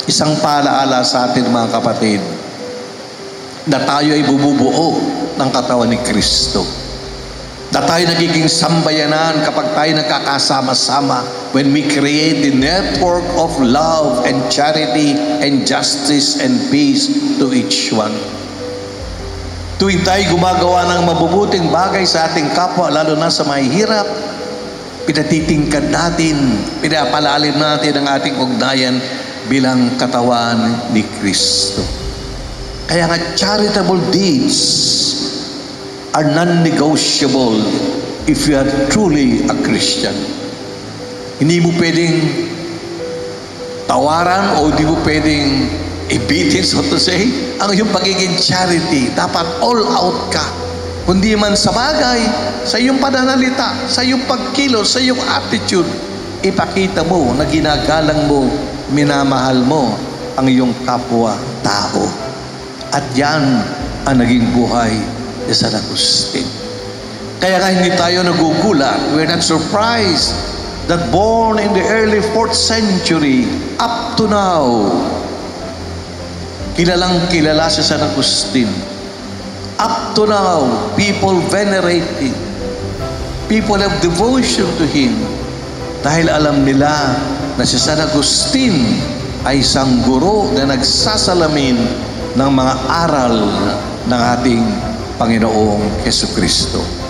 Isang paalaala sa atin mga kapatid, na tayo ay bumubuo ng katawan ni Kristo. Na tayo nagiging sambayanan kapag tayo nagkakasama-sama when we create the network of love and charity and justice and peace to each one. Tuwing tayo gumagawa ng mabubuting bagay sa ating kapwa, lalo na sa mahihirap, pinatitingkad natin, pinapalalim natin ang ating ugnayan bilang katawan ni Kristo. Kaya nga charitable deeds are non-negotiable if you are truly a Christian. Hindi mo pwedeng tawaran o hindi mo pwedeng ibitin, so to say, ang iyong pagiging charity. Dapat all out ka. Kundi man sa bagay, sa iyong pananalita, sa iyong pagkilos, sa iyong attitude, ipakita mo na ginagalang mo, minamahal mo ang iyong kapwa-tao. At yan ang naging buhay ni San Agustin. Kaya nga hindi tayo nagugulat, we're not surprised that born in the early 4th century, up to now, kilalang kilala si San Agustin. Up to now, people venerate him. People have devotion to him dahil alam nila na si San Agustin ay isang guro na nagsasalamin ng mga aral ng ating Panginoong Jesucristo.